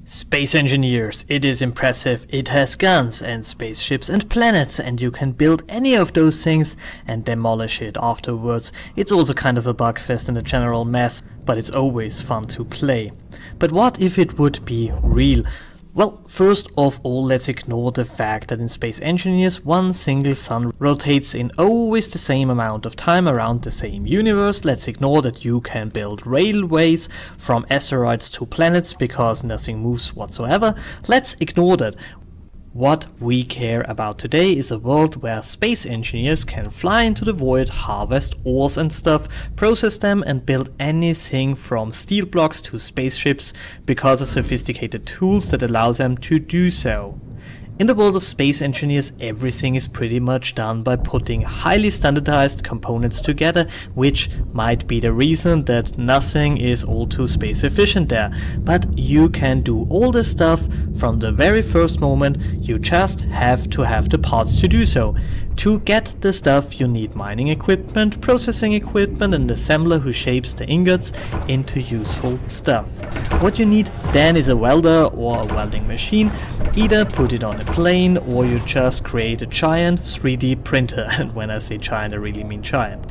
Space engineers, it is impressive. It has guns and spaceships and planets, and you can build any of those things and demolish it afterwards. It's also kind of a bugfest and a general mess, but it's always fun to play. But what if it would be real? Well, first of all, let's ignore the fact that in Space Engineers one single sun rotates in always the same amount of time around the same universe. Let's ignore that you can build railways from asteroids to planets because nothing moves whatsoever. Let's ignore that. What we care about today is a world where space engineers can fly into the void, harvest ores and stuff, process them and build anything from steel blocks to spaceships because of sophisticated tools that allow them to do so. In the world of space engineers, everything is pretty much done by putting highly standardized components together, which might be the reason that nothing is all too space efficient there. But you can do all this stuff from the very first moment. You just have to have the parts to do so. To get the stuff you need mining equipment, processing equipment and an assembler who shapes the ingots into useful stuff. What you need then is a welder or a welding machine. Either put it on a plane or you just create a giant 3D printer, and when I say giant I really mean giant.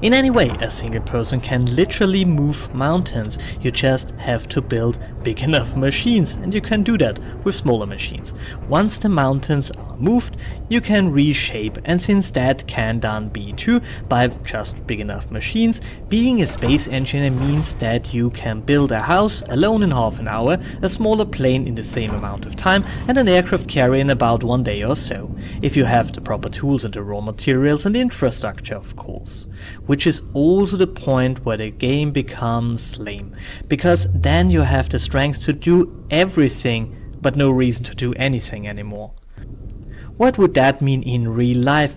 In any way, a single person can literally move mountains. You just have to build big enough machines, and you can do that with smaller machines. Once the mountains are moved, you can reshape, and since that can done be too by just big enough machines, being a space engineer means that you can build a house alone in half an hour, a smaller plane in the same amount of time, and an aircraft carrier in about 1 day or so. If you have the proper tools and the raw materials and the infrastructure, of course. Which is also the point where the game becomes lame, because then you have the strength to do everything but no reason to do anything anymore. What would that mean in real life?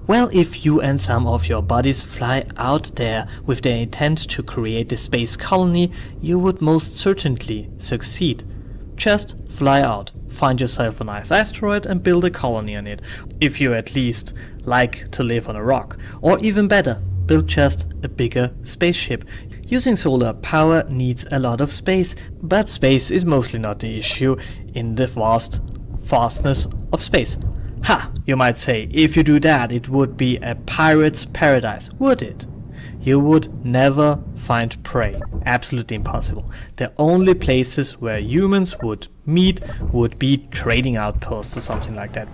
Well, if you and some of your buddies fly out there with the intent to create a space colony, you would most certainly succeed. Just fly out, find yourself a nice asteroid and build a colony on it, if you at least like to live on a rock. Or even better, build just a bigger spaceship. Using solar power needs a lot of space, but space is mostly not the issue in the vastness of space. Ha, you might say, if you do that it would be a pirate's paradise, would it? You would never find prey. Absolutely impossible. The only places where humans would meet would be trading outposts or something like that.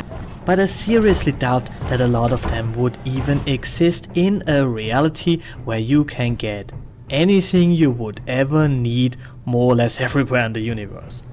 But I seriously doubt that a lot of them would even exist in a reality where you can get anything you would ever need more or less everywhere in the universe.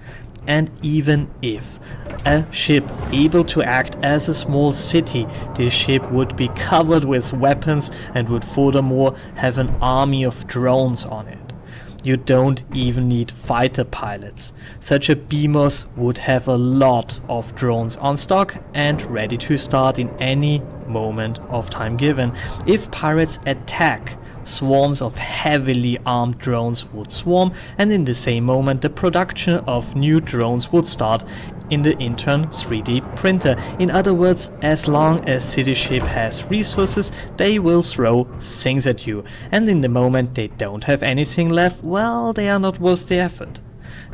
And even if a ship able to act as a small city, this ship would be covered with weapons and would furthermore have an army of drones on it. You don't even need fighter pilots. Such a BEAMOS would have a lot of drones on stock and ready to start in any moment of time given. If pirates attack, swarms of heavily armed drones would swarm, and in the same moment the production of new drones would start in the intern 3D printer. In other words, as long as City Ship has resources, they will throw things at you, and in the moment they don't have anything left, well, they are not worth the effort.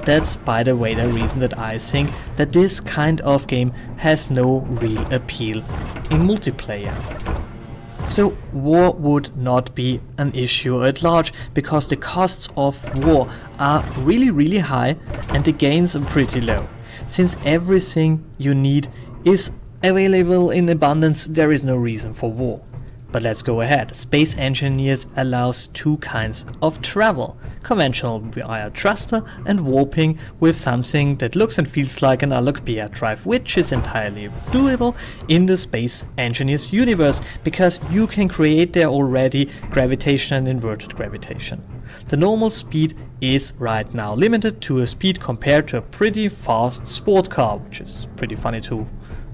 That's, by the way, the reason that I think that this kind of game has no real appeal in multiplayer. So war would not be an issue at large, because the costs of war are really high and the gains are pretty low. Since everything you need is available in abundance, there is no reason for war. But let's go ahead. Space Engineers allows two kinds of travel. Conventional via thruster and warping with something that looks and feels like an Alcubierre drive, which is entirely doable in the Space Engineers universe, because you can create there already gravitation and inverted gravitation. The normal speed is right now limited to a speed compared to a pretty fast sport car, which is pretty funny to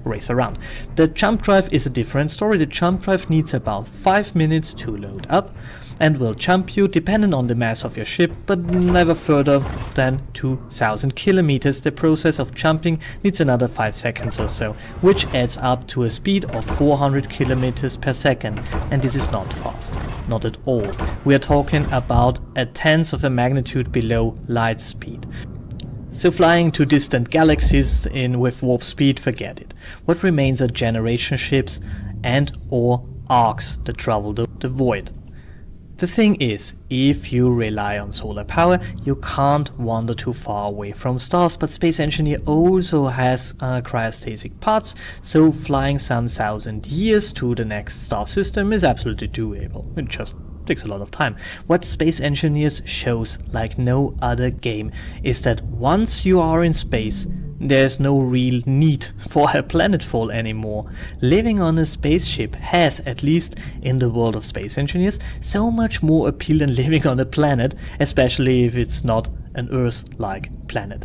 race around. The jump drive is a different story. The jump drive needs about 5 minutes to load up and will jump you depending on the mass of your ship, but never further than 2,000 kilometers. The process of jumping needs another 5 seconds or so, which adds up to a speed of 400 kilometers per second, and this is not fast, not at all. We are talking about a tenth of a magnitude below light speed. So flying to distant galaxies with warp speed, forget it. What remains are generation ships and or arcs that travel the void. The thing is, if you rely on solar power, you can't wander too far away from stars, but Space Engineer also has cryostasic pods, so flying some 1,000 years to the next star system is absolutely doable. It just takes a lot of time. What Space Engineers shows, like no other game, is that once you are in space, there's no real need for a planetfall anymore. Living on a spaceship has, at least in the world of Space Engineers, so much more appeal than living on a planet, especially if it's not an Earth-like planet.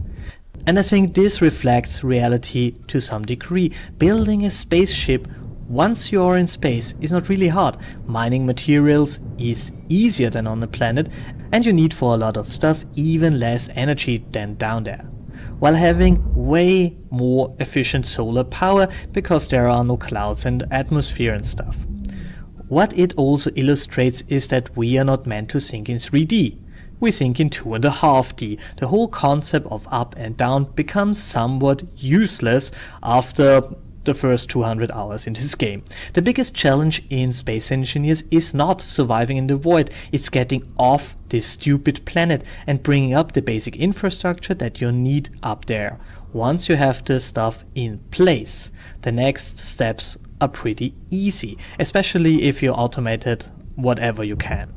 And I think this reflects reality to some degree. Building a spaceship once you are in space is not really hard. Mining materials is easier than on a planet, and you need for a lot of stuff even less energy than down there, while having way more efficient solar power because there are no clouds and atmosphere and stuff. What it also illustrates is that we are not meant to think in 3D. We think in 2.5D. The whole concept of up and down becomes somewhat useless after the first 200 hours in this game. The biggest challenge in Space Engineers is not surviving in the void, it's getting off this stupid planet and bringing up the basic infrastructure that you need up there. Once you have the stuff in place, the next steps are pretty easy, especially if you automated whatever you can.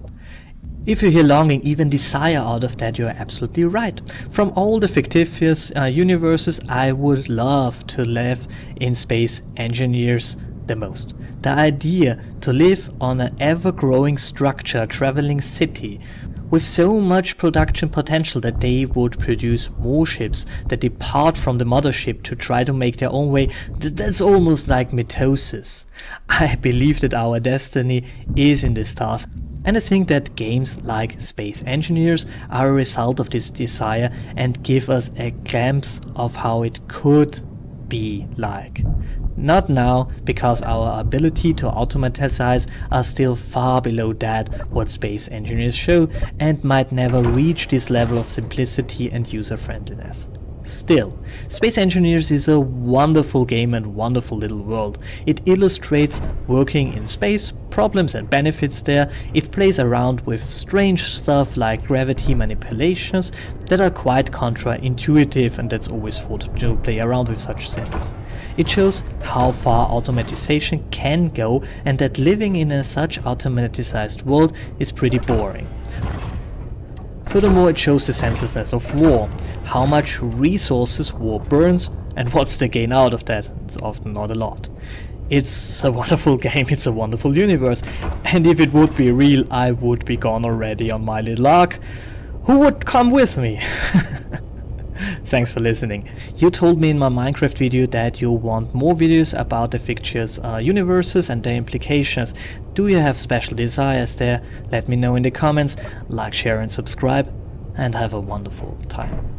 If you hear longing, even desire out of that, you're absolutely right. From all the fictitious universes, I would love to live in Space Engineers the most. The idea to live on an ever-growing structure, traveling city, with so much production potential that they would produce more ships that depart from the mothership to try to make their own way, that's almost like mitosis. I believe that our destiny is in the stars. And I think that games like Space Engineers are a result of this desire and give us a glimpse of how it could be like. Not now, because our ability to automatize are still far below that what Space Engineers show and might never reach this level of simplicity and user-friendliness. Still, Space Engineers is a wonderful game and wonderful little world. It illustrates working in space, problems and benefits there. It plays around with strange stuff like gravity manipulations that are quite counterintuitive, and that's always fun to play around with such things. It shows how far automatization can go and that living in a such automatized world is pretty boring. Furthermore, it shows the senselessness of war, how much resources war burns, and what's the gain out of that? It's often not a lot. It's a wonderful game, it's a wonderful universe, and if it would be real, I would be gone already on my little ark. Who would come with me? Thanks for listening. You told me in my Minecraft video that you want more videos about the fictitious universes and their implications. Do you have special desires there? Let me know in the comments. Like, share and subscribe, and have a wonderful time.